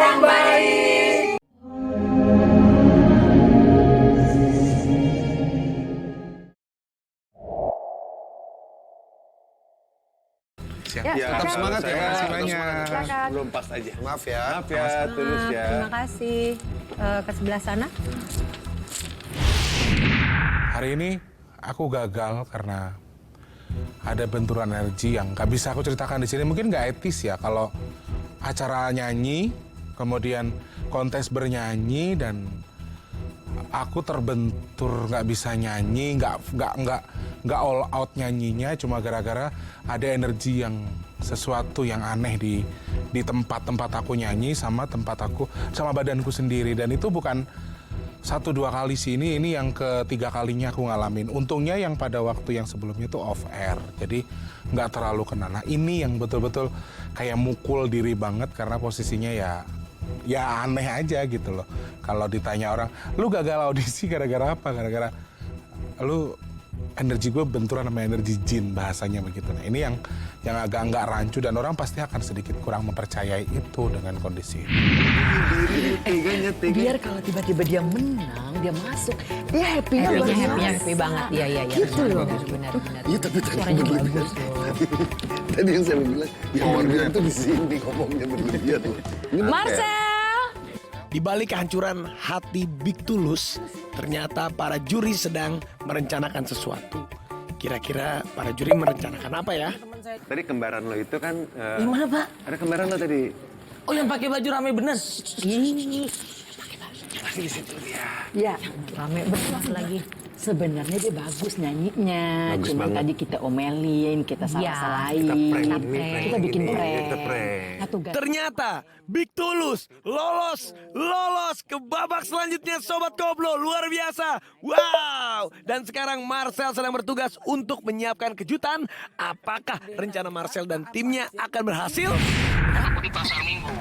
yang baik. Siap. Ya, Tetap semangat ya. terima kasih banyak. Silakan. Belum pas aja. Maaf ya. Maaf ya, tulus ya. Terima kasih. Ke sebelah sana. Hari ini aku gagal karena ada benturan energi yang gak bisa aku ceritakan di sini. Mungkin gak etis ya kalau acara nyanyi, kemudian kontes bernyanyi dan aku terbentur nggak bisa nyanyi, nggak all out nyanyinya cuma gara-gara ada energi yang sesuatu yang aneh di tempat aku nyanyi sama sama badanku sendiri, dan itu bukan 1-2 kali sih, ini yang ketiga kalinya aku ngalamin. Untungnya yang pada waktu yang sebelumnya itu off air, jadi nggak terlalu kena. Nah ini yang betul-betul kayak mukul diri banget karena posisinya ya aneh aja gitu loh. Kalau ditanya orang, lu gagal audisi gara-gara apa? Gara-gara lu energi gue benturan sama energi jin, bahasanya begitu. Nah ini yang agak nggak rancu dan orang pasti akan sedikit kurang mempercayai itu dengan kondisi. Biar kalau tiba-tiba dia menang, dia masuk, dia happy-nya luar biasa. Happy banget. Iya. Gitu loh. Benar. Iya tapi tadi Suaranya berlebihan. bagus loh. Tadi yang saya bilang, yang berlebihan tuh di sini ngomongnya berlebihan. Ini Marcel! Di balik kehancuran hati Big Tulus, ternyata para juri sedang merencanakan sesuatu. Kira-kira para juri merencanakan apa ya? Tadi kembaran lo itu kan... Yang mana, Pak? Ada kembaran lo tadi. Oh, yang pakai baju rame bener. Ini. Pasti di situ dia. Ya, Rame banget lagi. sebenarnya dia bagus nyanyinya. Bagus Cuma banget. tadi kita omelin, kita salah-salahin. Kita bikin prank. Kita prank. Nah, tugas. Ternyata Big Tulus lolos ke babak selanjutnya, Sobat Koplo. Luar biasa. Wow. Dan sekarang Marcel sedang bertugas untuk menyiapkan kejutan. Apakah rencana Marcel dan timnya akan berhasil? Aku di pasar Minggu.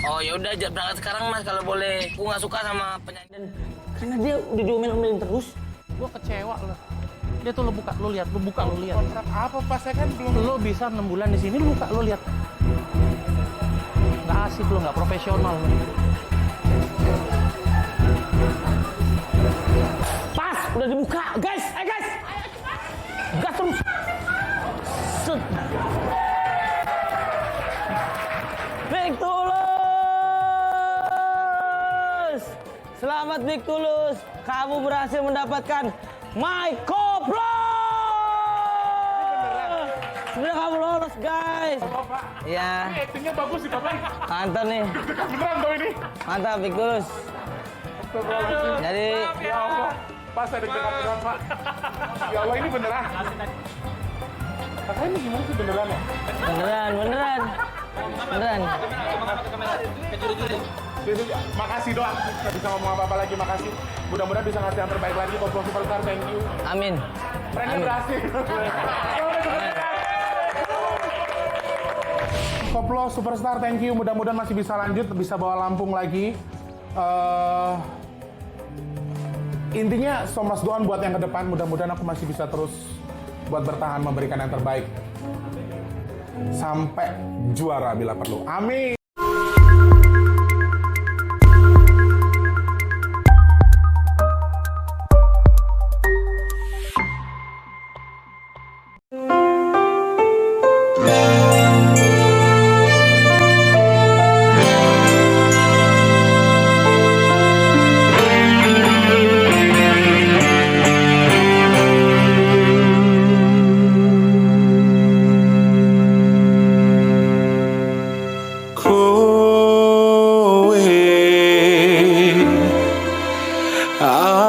Oh ya udah berangkat sekarang Mas kalau boleh. Aku nggak suka sama penyanyi dan Karena dia udah diomelin terus. Gue kecewa loh. Dia tuh lo buka, lo lihat. Kontrak apa pas saya kan belum. Lo bisa 6 bulan di sini, lo buka, lo lihat. Nggak asik lo, nggak profesional lo. Pas, udah dibuka. Guys, guys. Gas terus. Set. Big Tulus. Selamat Big Tulus. Kamu berhasil mendapatkan My Koplo. Sudah kamu lolos, guys. Ya. Actingnya bagus sih Bapak. Mantap nih. Beneran tau ini. Mantap Big Tulus. Jadi Ya Allah, pas ada dekat beneran Pak. Ya Allah ini beneran. Kakak ini gimana sih beneran ya? beneran. Makasih doang, nggak bisa ngomong apa-apa lagi, makasih. Mudah-mudahan bisa ngasih yang terbaik lagi, Koplo Superstar, thank you. Amin. Pranknya berhasil. Koplo Superstar, thank you. Mudah-mudahan masih bisa lanjut, bisa bawa Lampung lagi. Intinya Somras Doan buat yang ke depan, mudah-mudahan aku masih bisa terus buat bertahan memberikan yang terbaik. Sampai juara bila perlu. Amin.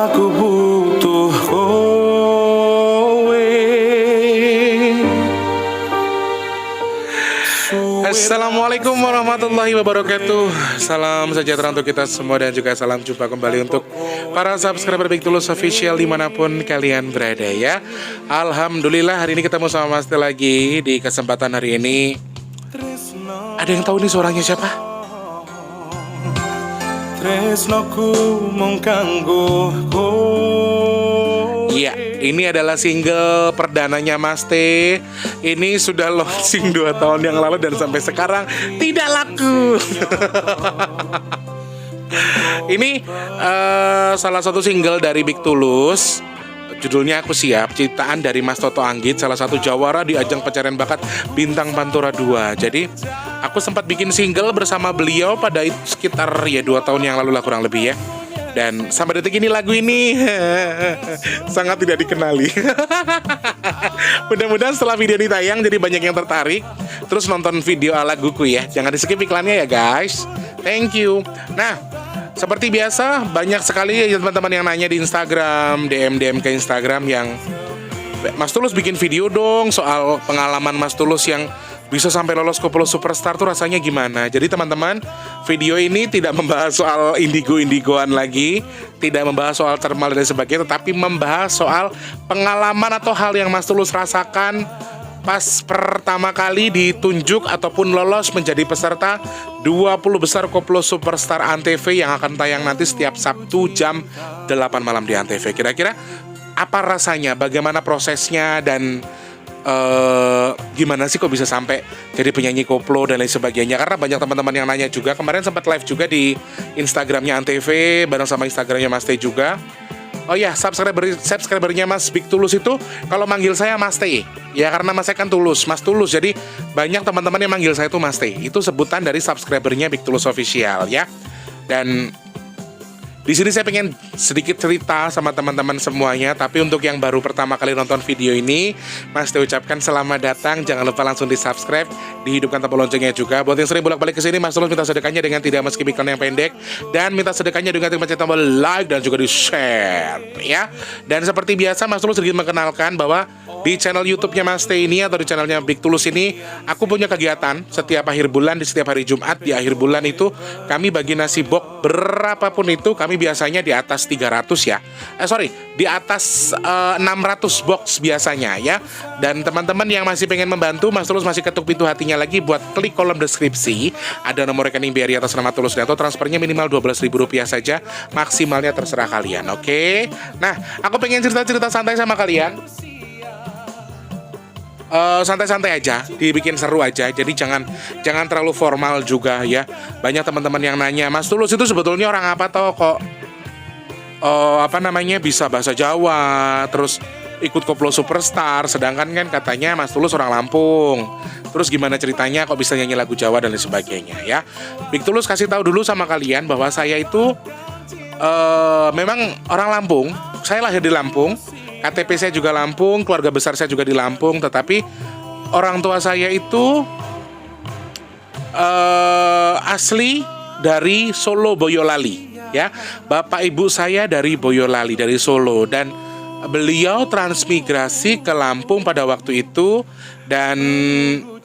Aku butuh kowe. Assalamualaikum warahmatullahi wabarakatuh. Salam sejahtera untuk kita semua dan juga salam jumpa kembali untuk para subscriber Big Tulus Official dimanapun kalian berada ya. Alhamdulillah hari ini ketemu sama Mas Tel lagi di kesempatan hari ini. Ada yang tahu nih suaranya siapa? Tresnoku mung kanggo kowe. Iya, ini adalah single perdananya Mas T. Ini sudah launching 2 tahun yang lalu dan sampai sekarang tidak laku. Ini salah satu single dari Big Tulus. Judulnya Aku Siap, ciptaan dari Mas Toto Anggit, salah satu jawara di ajang pencarian bakat Bintang Pantura 2. Jadi aku sempat bikin single bersama beliau pada sekitar 2 tahun yang lalu lah kurang lebih ya. Dan sampai detik ini lagu ini sangat tidak dikenali. Mudah-mudahan setelah video ini tayang jadi banyak yang tertarik terus nonton video laguku ya. Jangan di skip iklannya ya guys. Thank you. Nah, seperti biasa banyak sekali teman-teman yang nanya di Instagram, DM ke Instagram yang Mas Tulus bikin video dong soal pengalaman Mas Tulus yang bisa sampai lolos Koplo Superstar tuh rasanya gimana. Jadi teman-teman, video ini tidak membahas soal indigo-indigoan lagi, tidak membahas soal thermal dan sebagainya, tetapi membahas soal pengalaman atau hal yang Mas Tulus rasakan pas pertama kali ditunjuk ataupun lolos menjadi peserta 20 besar Koplo Superstar Antv yang akan tayang nanti setiap Sabtu jam 8 malam di Antv. Kira-kira apa rasanya, bagaimana prosesnya, dan gimana sih kok bisa sampai jadi penyanyi koplo dan lain sebagainya. Karena banyak teman-teman yang nanya juga. Kemarin sempat live juga di Instagramnya Antv bareng sama Instagramnya Mas T juga. Oh ya, subscribernya Mas Big Tulus itu kalau manggil saya Mas T. Ya karena Mas saya kan Tulus, Mas Tulus. Jadi banyak teman-teman yang manggil saya itu Mas T. Itu sebutan dari subscribernya Big Tulus Official ya. Dan di sini saya pengen sedikit cerita sama teman-teman semuanya. Tapi untuk yang baru pertama kali nonton video ini, Mas T ucapkan selamat datang. Jangan lupa langsung di subscribe, dihidupkan tombol loncengnya juga. Buat yang sering bolak-balik ke sini, Mas Tulus minta sedekahnya dengan tidak skip iklan yang pendek, dan minta sedekahnya dengan mencet tombol like dan juga di share ya. Dan seperti biasa Mas Tulus sedikit mengenalkan bahwa di channel YouTube-nya Mas T ini atau di channelnya Big Tulus ini, aku punya kegiatan setiap akhir bulan, di setiap hari Jumat di akhir bulan itu kami bagi nasi box berapapun itu. Kami biasanya di atas 300 ya. Di atas 600 box biasanya ya. Dan teman-teman yang masih pengen membantu, Mas Tulus masih ketuk pintu hatinya lagi buat klik kolom deskripsi. Ada nomor rekening BRI atas nama Tulus atau transfernya minimal Rp12.000 saja, maksimalnya terserah kalian. Oke. Nah, aku pengen cerita-cerita santai sama kalian. Santai-santai aja, dibikin seru aja. Jadi jangan terlalu formal juga ya. Banyak teman-teman yang nanya, Mas Tulus itu sebetulnya orang apa toh kok bisa bahasa Jawa, terus ikut Koplo Superstar, sedangkan kan katanya Mas Tulus orang Lampung. Terus gimana ceritanya kok bisa nyanyi lagu Jawa dan lain sebagainya ya. Big Tulus kasih tahu dulu sama kalian bahwa saya itu memang orang Lampung. Saya lahir di Lampung. KTP saya juga Lampung, keluarga besar saya juga di Lampung, tetapi orang tua saya itu asli dari Solo Boyolali ya. Bapak ibu saya dari Boyolali, dari Solo, dan beliau transmigrasi ke Lampung pada waktu itu. Dan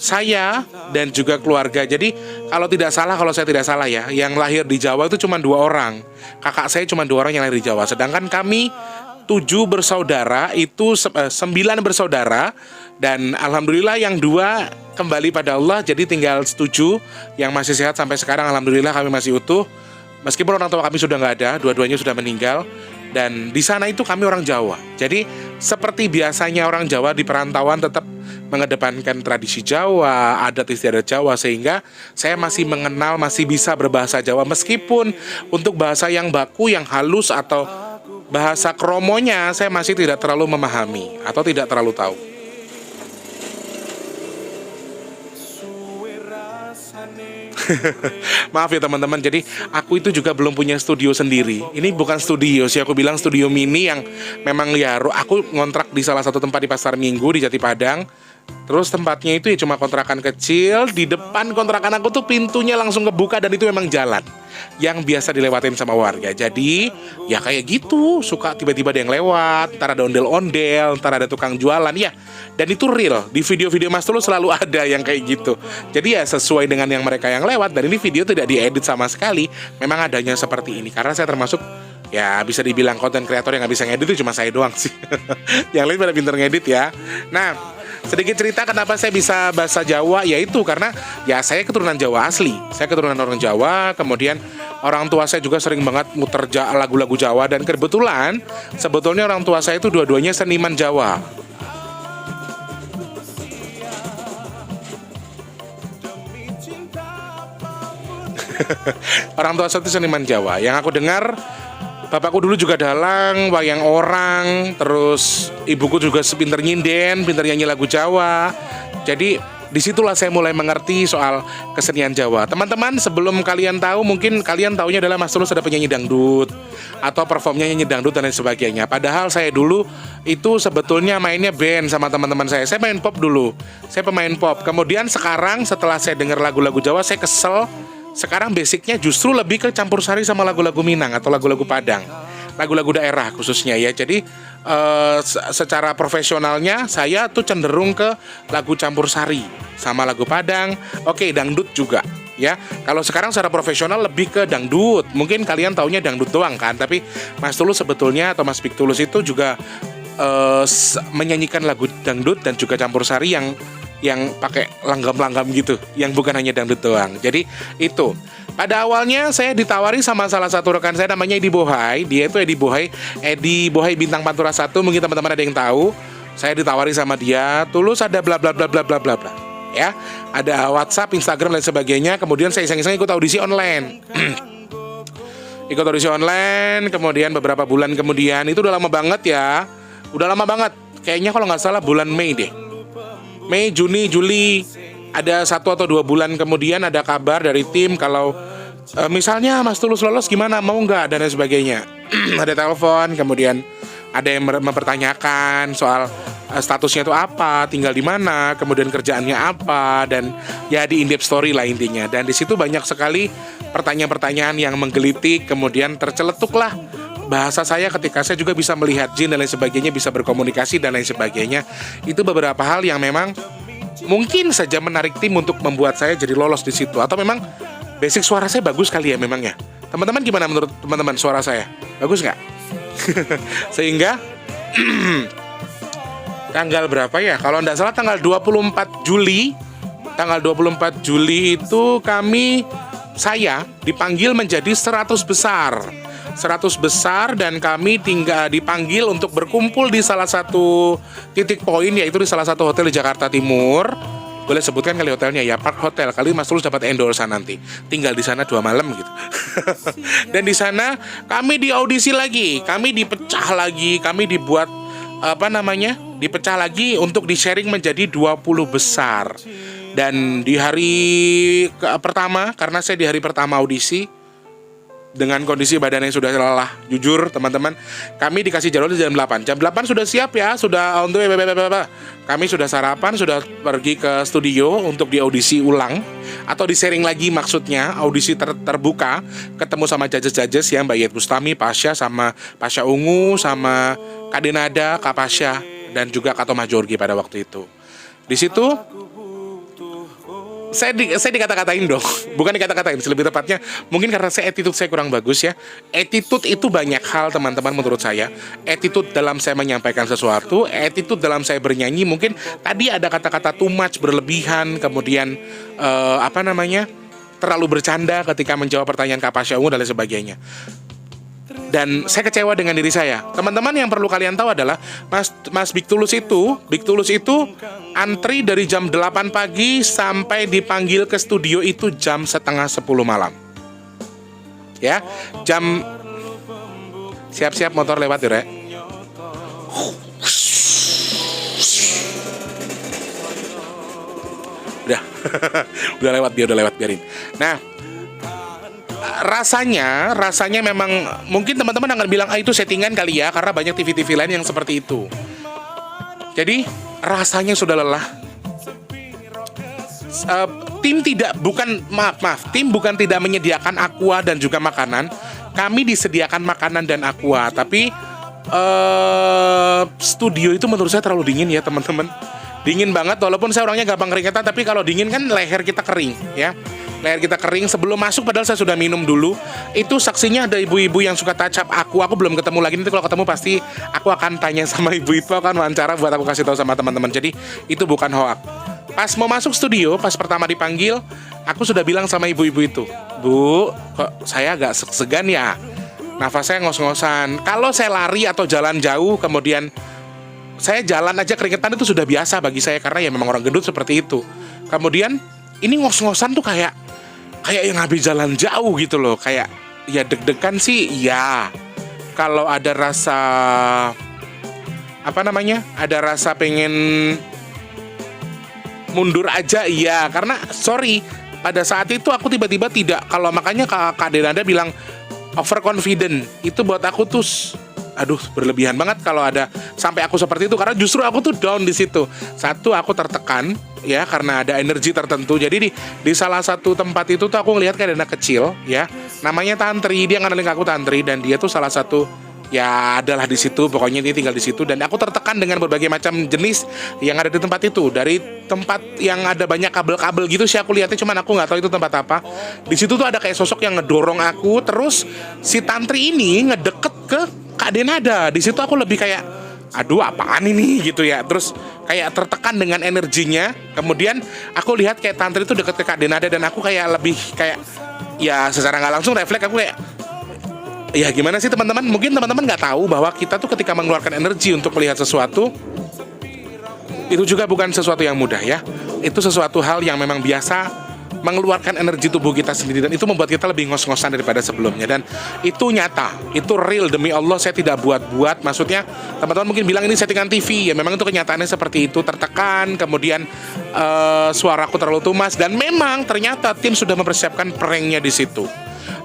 saya dan juga keluarga, jadi kalau saya tidak salah ya, yang lahir di Jawa itu cuma 2 orang. Kakak saya cuma 2 orang yang lahir di Jawa, sedangkan kami 7 bersaudara, itu 9 bersaudara. Dan alhamdulillah yang 2 kembali pada Allah, jadi tinggal 7 yang masih sehat sampai sekarang. Alhamdulillah kami masih utuh, meskipun orang tua kami sudah nggak ada, dua-duanya sudah meninggal. Dan di sana itu kami orang Jawa. Jadi seperti biasanya orang Jawa di perantauan tetap mengedepankan tradisi Jawa, adat istiadat Jawa, sehingga saya masih mengenal, masih bisa berbahasa Jawa, meskipun untuk bahasa yang baku, yang halus atau bahasa kromonya saya masih tidak terlalu memahami atau tidak terlalu tahu. Maaf ya teman-teman, jadi aku itu juga belum punya studio sendiri. Ini bukan studio sih, aku bilang studio mini yang memang ya aku ngontrak di salah satu tempat di Pasar Minggu di Jati Padang. Terus tempatnya itu ya cuma kontrakan kecil. Di depan kontrakan aku tuh pintunya langsung kebuka dan itu memang jalan yang biasa dilewatin sama warga. Jadi ya kayak gitu, suka tiba-tiba ada yang lewat, ntar ada ondel-ondel, ntar ada tukang jualan ya. Dan itu real, di video-video Mas Tulus selalu ada yang kayak gitu. Jadi ya sesuai dengan yang mereka yang lewat. Dan ini video tidak diedit sama sekali, memang adanya seperti ini. Karena saya termasuk ya bisa dibilang konten kreator yang gak bisa ngedit itu cuma saya doang sih. Yang lain pada pinter ngedit ya. Nah, sedikit cerita kenapa saya bisa bahasa Jawa, yaitu karena ya saya keturunan Jawa asli. Saya keturunan orang Jawa, kemudian Orang tua saya juga sering banget muter lagu-lagu Jawa. Dan kebetulan sebetulnya orang tua saya itu dua-duanya seniman Jawa. Orang tua saya itu seniman Jawa. Yang aku dengar, bapakku dulu juga dalang, wayang orang, terus ibuku juga sepinter nyinden, pinter nyanyi lagu Jawa. Jadi disitulah saya mulai mengerti soal kesenian Jawa. Teman-teman, sebelum kalian tahu, mungkin kalian taunya adalah Mas Tulus ada penyanyi dangdut atau performnya nyanyi dangdut dan lain sebagainya. Padahal saya dulu itu sebetulnya mainnya band sama teman-teman saya. Saya main pop dulu. Saya pemain pop. Kemudian sekarang setelah saya dengar lagu-lagu Jawa, saya kesel. Sekarang basicnya justru lebih ke campur sari sama lagu-lagu Minang atau lagu-lagu Padang, lagu-lagu daerah khususnya ya. Jadi secara profesionalnya saya tuh cenderung ke lagu campur sari sama lagu Padang. Oke, dangdut juga ya. Kalau sekarang secara profesional lebih ke dangdut. Mungkin kalian taunya dangdut doang kan, tapi Mas Tulus sebetulnya atau Mas Big Tulus itu juga menyanyikan lagu dangdut dan juga campur sari yang pakai langgam-langgam gitu, yang bukan hanya dangdut doang. Jadi itu. Pada awalnya saya ditawari sama salah satu rekan saya namanya Edi Bohai. Dia itu Edi Bohai Bintang Pantura 1. Mungkin teman-teman ada yang tahu. Saya ditawari sama dia, Tulus ada bla bla bla bla bla bla bla. Ya, ada WhatsApp, Instagram dan sebagainya. Kemudian saya iseng-iseng ikut audisi online. Ikut audisi online, kemudian beberapa bulan kemudian, itu udah lama banget ya. Udah lama banget. Kayaknya kalau nggak salah bulan Mei deh. Mei, Juni, Juli, ada 1 atau 2 bulan kemudian ada kabar dari tim kalau misalnya Mas Tulus lolos gimana, mau nggak dan lain sebagainya. Ada telepon, kemudian ada yang mempertanyakan soal statusnya itu apa, tinggal di mana, kemudian kerjaannya apa, dan ya di in-depth story lah intinya. Dan di situ banyak sekali pertanyaan-pertanyaan yang menggelitik, kemudian terceletuklah bahasa saya ketika saya juga bisa melihat jin dan lain sebagainya, bisa berkomunikasi dan lain sebagainya. Itu beberapa hal yang memang mungkin saja menarik tim untuk membuat saya jadi lolos di situ. Atau memang basic suara saya bagus kali ya memangnya. Teman-teman gimana menurut teman-teman suara saya? Bagus nggak? Sehingga tanggal berapa ya? Kalau nggak salah tanggal 24 Juli. Tanggal 24 Juli itu saya dipanggil menjadi 100 besar. 100 besar dan kami tinggal dipanggil untuk berkumpul di salah satu titik poin, yaitu di salah satu hotel di Jakarta Timur. Boleh sebutkan kali hotelnya ya, Park Hotel. Kali Mas Tulus dapat endorsean nanti. Tinggal di sana 2 malam gitu. Dan di sana kami diaudisi lagi, kami dipecah lagi, kami dibuat dipecah lagi untuk di-sharing menjadi 20 besar. Dan di hari pertama, karena saya di hari pertama audisi dengan kondisi badannya sudah lelah, jujur teman-teman, kami dikasih jadwal jam 8. Jam 8 sudah siap ya, sudah on the way. Kami sudah sarapan, sudah pergi ke studio untuk diaudisi ulang atau di-sharing lagi, maksudnya audisi terbuka, ketemu sama judges-judges ya, Mbak Yet Bustami, Pasha sama Pasha Ungu, sama Kak Denada, Kak Pasha, dan juga Kak Thomas Jorgi pada waktu itu. Di situ saya dikata-katain dong. Bukan dikata-katain, lebih tepatnya mungkin karena attitude saya kurang bagus ya. Attitude itu banyak hal teman-teman menurut saya. Attitude dalam saya menyampaikan sesuatu, attitude dalam saya bernyanyi. Mungkin tadi ada kata-kata too much, berlebihan, kemudian terlalu bercanda ketika menjawab pertanyaan Kak Pasha Ungu dan lain sebagainya. Dan saya kecewa dengan diri saya. Teman-teman, yang perlu kalian tahu adalah Mas Big Tulus itu antri dari jam 8 pagi sampai dipanggil ke studio itu jam setengah 10 malam. Ya, jam siap-siap motor lewat ya, Rek. Udah lewat, biarin. Nah, rasanya memang mungkin teman-teman akan bilang itu settingan kali ya, karena banyak TV-TV lain yang seperti itu. Jadi rasanya sudah lelah. Tim bukan tidak menyediakan aqua dan juga makanan. Kami disediakan makanan dan aqua, tapi studio itu menurut saya terlalu dingin ya teman-teman. Dingin banget, walaupun saya orangnya gampang keringetan, tapi kalau dingin kan leher kita kering ya. Leher kita kering sebelum masuk, padahal saya sudah minum dulu. Itu saksinya ada ibu-ibu yang suka touch up aku belum ketemu lagi. Nanti kalau ketemu pasti aku akan tanya sama ibu itu, akan wawancara buat aku kasih tahu sama teman-teman. Jadi itu bukan hoax. Pas mau masuk studio, pas pertama dipanggil, aku sudah bilang sama ibu-ibu itu, Bu, kok saya agak segan ya, nafas saya ngos-ngosan. Kalau saya lari atau jalan jauh, kemudian saya jalan aja keringetan itu sudah biasa bagi saya, karena ya memang orang gendut seperti itu. Kemudian ini ngos-ngosan tuh kayak yang habis jalan jauh gitu loh, kayak ya deg-degan sih, ya. Kalau ada rasa ada rasa pengen mundur aja, iya. Karena sorry, pada saat itu aku tiba-tiba tidak, kalau makanya Kak Denada bilang overconfident, itu buat aku tuh aduh berlebihan banget kalau ada sampai aku seperti itu, karena justru aku tuh down di situ. Satu, aku tertekan ya karena ada energi tertentu. Jadi di salah satu tempat itu tuh aku ngelihat kayak anak kecil ya, namanya Tantri, dia ngenalin ke aku Tantri, dan dia tuh salah satu ya adalah di situ, pokoknya dia tinggal di situ, dan aku tertekan dengan berbagai macam jenis yang ada di tempat itu. Dari tempat yang ada banyak kabel-kabel gitu sih aku lihatnya, cuman aku nggak tahu itu tempat apa. Di situ tuh ada kayak sosok yang ngedorong aku, terus si Tantri ini ngedeket ke Kak Denada. Di situ aku lebih kayak aduh apaan ini gitu ya, terus kayak tertekan dengan energinya. Kemudian aku lihat kayak Tantri itu deket ke Kak Denada, dan aku kayak lebih kayak ya secara nggak langsung refleks aku kayak ya gimana sih teman-teman, mungkin teman-teman nggak tahu bahwa kita tuh ketika mengeluarkan energi untuk melihat sesuatu, itu juga bukan sesuatu yang mudah ya. Itu sesuatu hal yang memang biasa mengeluarkan energi tubuh kita sendiri, dan itu membuat kita lebih ngos-ngosan daripada sebelumnya. Dan itu nyata, itu real, demi Allah saya tidak buat-buat. Maksudnya teman-teman mungkin bilang ini settingan TV, ya memang itu kenyataannya seperti itu. Tertekan, kemudian suaraku terlalu tumas, dan memang ternyata tim sudah mempersiapkan pranknya di situ.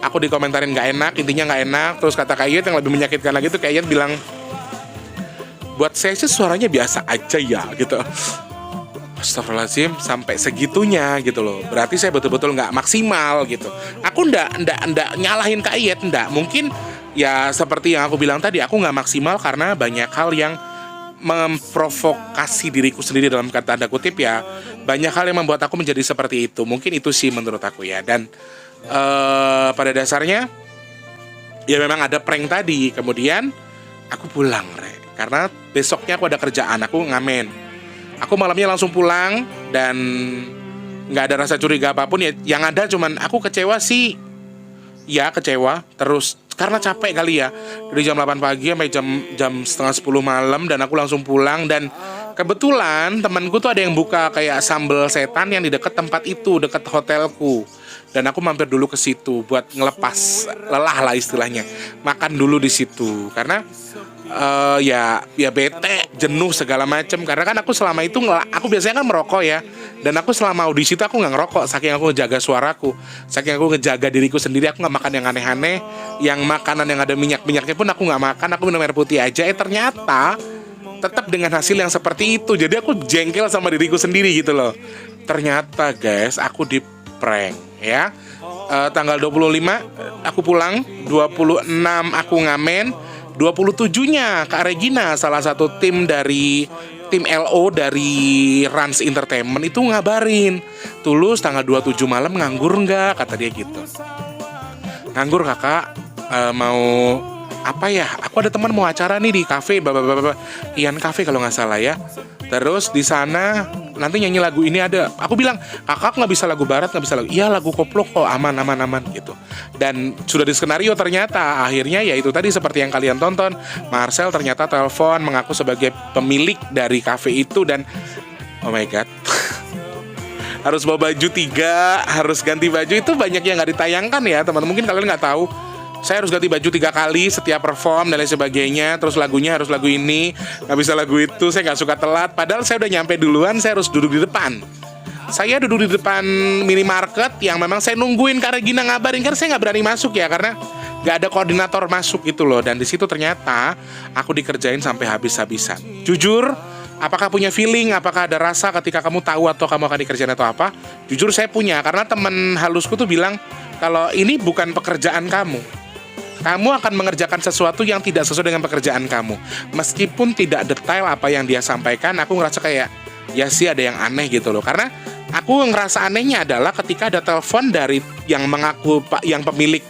Aku dikomentarin nggak enak, intinya nggak enak. Terus kata Kak Iyet yang lebih menyakitkan lagi tuh, Kak Iyet bilang, buat saya sih suaranya biasa aja ya gitu. Astagfirullahaladzim, sampai segitunya gitu loh. Berarti saya betul-betul nggak maksimal gitu. Aku ndak nyalahin Kak Iyet, ndak. Mungkin ya seperti yang aku bilang tadi, aku nggak maksimal karena banyak hal yang memprovokasi diriku sendiri dalam kata tanda kutip ya. Banyak hal yang membuat aku menjadi seperti itu. Mungkin itu sih menurut aku ya. Dan pada dasarnya ya memang ada prank tadi. Kemudian aku pulang karena besoknya aku ada kerjaan, aku ngamen. Aku malamnya langsung pulang dan nggak ada rasa curiga apapun ya. Yang ada cuman aku kecewa sih. Ya kecewa. Terus karena capek kali ya. Dari jam 8 pagi sampai jam setengah 10 malam, dan aku langsung pulang. Dan kebetulan temanku tuh ada yang buka kayak sambal setan yang di dekat tempat itu, dekat hotelku. Dan aku mampir dulu ke situ buat ngelepas lelah lah istilahnya. Makan dulu di situ karena ya bete, jenuh segala macem. Karena kan aku selama itu aku biasanya kan merokok ya, dan aku selama audisi itu aku nggak ngerokok, saking aku ngejaga suaraku, saking aku ngejaga diriku sendiri. Aku nggak makan yang aneh-aneh, yang makanan yang ada minyak-minyaknya pun aku nggak makan. Aku minum air putih aja. Ternyata tetap dengan hasil yang seperti itu. Jadi aku jengkel sama diriku sendiri gitu loh. Ternyata guys, aku di prank ya. Tanggal 25 aku pulang, 26 aku ngamen, 27-nya Kak Regina, salah satu tim dari tim LO dari Rans Entertainment itu ngabarin, Tulus tanggal 27 malam nganggur nggak, kata dia gitu. Nganggur kakak, mau apa ya, aku ada teman mau acara nih di kafe, Ian Cafe kalau nggak salah ya. Terus di sana nanti nyanyi lagu ini ada. Aku bilang, kakak nggak bisa lagu barat, nggak bisa lagu. Iya lagu koplo kok, aman gitu. Dan sudah di skenario ternyata. Akhirnya ya itu tadi seperti yang kalian tonton. Marcel ternyata telepon mengaku sebagai pemilik dari kafe itu. Dan oh my god, harus bawa baju 3, harus ganti baju. Itu banyak yang nggak ditayangkan ya teman-teman. Mungkin kalian nggak tahu. Saya harus ganti baju 3 kali setiap perform dan lain sebagainya. Terus lagunya harus lagu ini, nggak bisa lagu itu. Saya nggak suka telat. Padahal saya udah nyampe duluan. Saya harus duduk di depan. Saya duduk di depan minimarket yang memang saya nungguin Kak Regina ngabarin. Karena saya nggak berani masuk ya, karena nggak ada koordinator masuk gitu loh. Dan di situ ternyata aku dikerjain sampai habis-habisan. Jujur, apakah punya feeling, apakah ada rasa ketika kamu tahu atau kamu akan dikerjain atau apa? Jujur saya punya, karena teman halusku tuh bilang kalau ini bukan pekerjaan kamu. Kamu akan mengerjakan sesuatu yang tidak sesuai dengan pekerjaan kamu. Meskipun tidak detail apa yang dia sampaikan, aku ngerasa kayak ya sih ada yang aneh gitu loh. Karena aku ngerasa anehnya adalah ketika ada telepon dari yang mengaku yang pemilik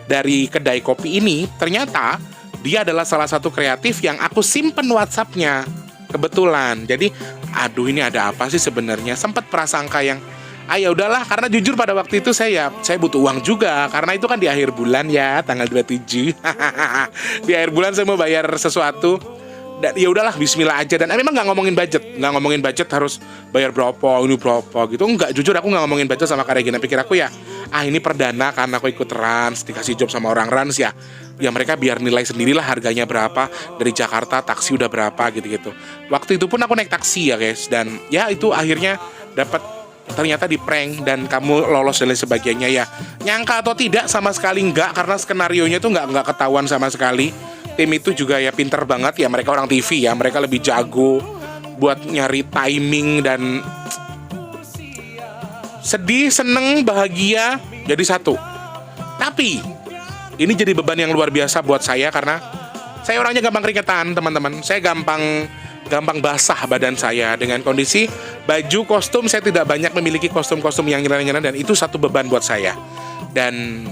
dari kedai kopi ini, ternyata dia adalah salah satu kreatif yang aku simpen WhatsApp-nya. kebetulan. Jadi aduh ini ada apa sih sebenarnya, sempat prasangka yang ya udahlah, karena jujur pada waktu itu saya butuh uang juga, karena itu kan di akhir bulan ya, tanggal 27. Di akhir bulan saya mau bayar sesuatu, dan ya udahlah bismillah aja. Dan memang nggak ngomongin budget harus bayar berapa ini berapa gitu, nggak, jujur aku nggak ngomongin budget sama Kak Regina. Pikir aku ya ini perdana karena aku ikut Rans, dikasih job sama orang Rans ya mereka biar nilai sendirilah harganya berapa, dari Jakarta taksi udah berapa gitu-gitu. Waktu itu pun aku naik taksi ya guys, dan ya itu akhirnya dapat, ternyata di prank dan kamu lolos dan lain sebagainya ya. Nyangka atau tidak sama sekali enggak, karena skenarionya tuh enggak ketahuan sama sekali. Tim itu juga ya pinter banget ya, mereka orang TV ya, mereka lebih jago buat nyari timing dan sedih, seneng, bahagia jadi satu. Tapi ini jadi beban yang luar biasa buat saya karena saya orangnya gampang keringetan, teman-teman. Saya gampang basah badan saya. Dengan kondisi baju kostum, saya tidak banyak memiliki kostum-kostum yang nyerah-nyerah, dan itu satu beban buat saya. Dan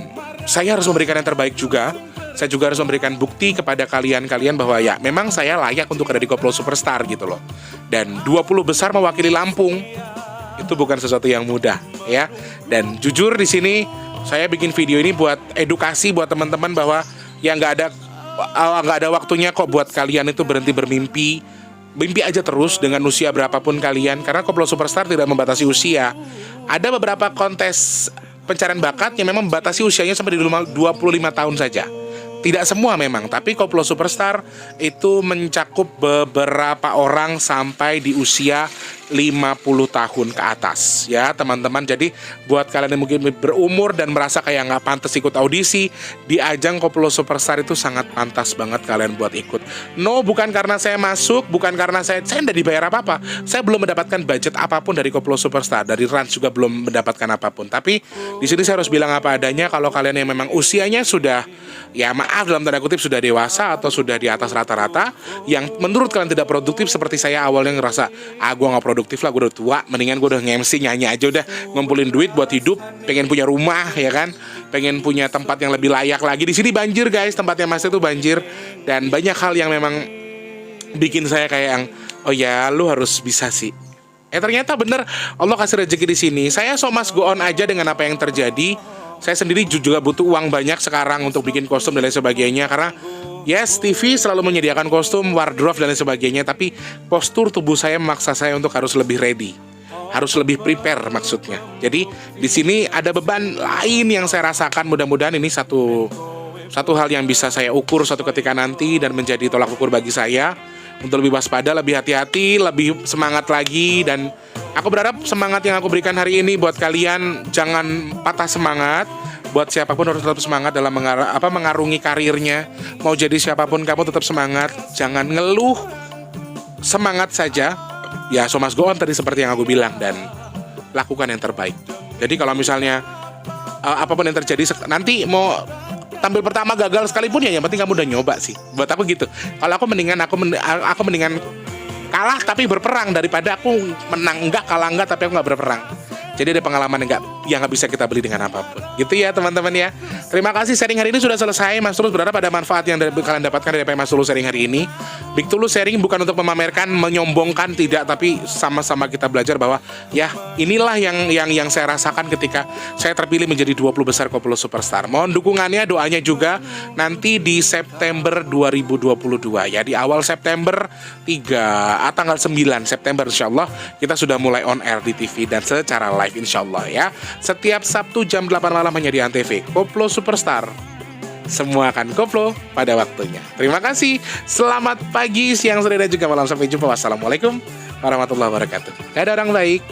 saya harus memberikan yang terbaik juga. Saya juga harus memberikan bukti kepada kalian-kalian bahwa ya memang saya layak untuk ada di Koplo Superstar gitu loh. Dan 20 besar mewakili Lampung itu bukan sesuatu yang mudah ya. Dan jujur di sini saya bikin video ini buat edukasi buat teman-teman bahwa ya nggak ada waktunya kok buat kalian itu berhenti bermimpi. Mimpi aja terus dengan usia berapapun kalian, karena Koplo Superstar tidak membatasi usia. Ada beberapa kontes pencarian bakat yang memang membatasi usianya sampai di 25 tahun saja. Tidak semua memang, tapi Koplo Superstar itu mencakup beberapa orang sampai di usia 50 tahun ke atas ya teman-teman. Jadi buat kalian yang mungkin berumur dan merasa kayak nggak pantas ikut audisi di ajang Koplo Superstar, itu sangat pantas banget kalian buat ikut. No, bukan karena saya masuk, bukan karena saya tidak dibayar apa-apa. Saya belum mendapatkan budget apapun dari Koplo Superstar, dari Rans juga belum mendapatkan apapun. Tapi di sini saya harus bilang apa adanya, kalau kalian yang memang usianya sudah, ya maaf dalam tanda kutip, sudah dewasa atau sudah di atas rata-rata, yang menurut kalian tidak produktif seperti saya awalnya ngerasa gue nggak produktif lah, gue udah tua, mendingan gue udah nge-MC nyanyi aja udah, ngumpulin duit buat hidup, pengen punya rumah ya kan, pengen punya tempat yang lebih layak lagi. Di sini banjir guys, tempatnya Mas itu banjir, dan banyak hal yang memang bikin saya kayak yang oh ya lu harus bisa sih. Ternyata bener Allah kasih rezeki di sini. Saya so mas go on aja dengan apa yang terjadi. Saya sendiri juga butuh uang banyak sekarang untuk bikin kostum dan lain sebagainya, karena yes, TV selalu menyediakan kostum, wardrobe dan lain sebagainya, tapi postur tubuh saya memaksa saya untuk harus lebih ready, harus lebih prepare maksudnya. Jadi di sini ada beban lain yang saya rasakan. Mudah-mudahan ini satu hal yang bisa saya ukur suatu ketika nanti dan menjadi tolak ukur bagi saya untuk lebih waspada, lebih hati-hati, lebih semangat lagi. Dan aku berharap semangat yang aku berikan hari ini buat kalian jangan patah semangat. Buat siapapun harus tetap semangat dalam mengarungi karirnya. Mau jadi siapapun kamu tetap semangat, jangan ngeluh, semangat saja. Ya so mas go on tadi seperti yang aku bilang, dan lakukan yang terbaik. Jadi kalau misalnya apapun yang terjadi nanti mau tampil pertama gagal sekalipun ya yang penting kamu udah nyoba sih. Buat aku gitu. Kalau aku mendingan kalah tapi berperang daripada aku menang enggak, kalah enggak tapi aku nggak berperang. Jadi ada pengalaman yang nggak bisa kita beli dengan apapun. Gitu ya teman-teman ya. Terima kasih, sharing hari ini sudah selesai. Mas Tulus berharap ada manfaat yang kalian dapatkan dari apa yang Mas Tulus sharing hari ini. Big Tulus sharing bukan untuk memamerkan, menyombongkan, tidak, tapi sama-sama kita belajar bahwa ya inilah yang saya rasakan ketika saya terpilih menjadi 20 besar Koplo Superstar. Mohon dukungannya, doanya juga nanti di September 2022 ya. Di awal September tanggal 9 September insyaallah kita sudah mulai on air di TV dan secara live insyaallah ya. Setiap Sabtu jam 8 malam hanya di Antv. Koplo Superstar, semua akan koplo pada waktunya. Terima kasih. Selamat pagi, siang, sore, dan juga malam. Sampai jumpa. Wassalamualaikum warahmatullahi wabarakatuh. Dadah orang baik.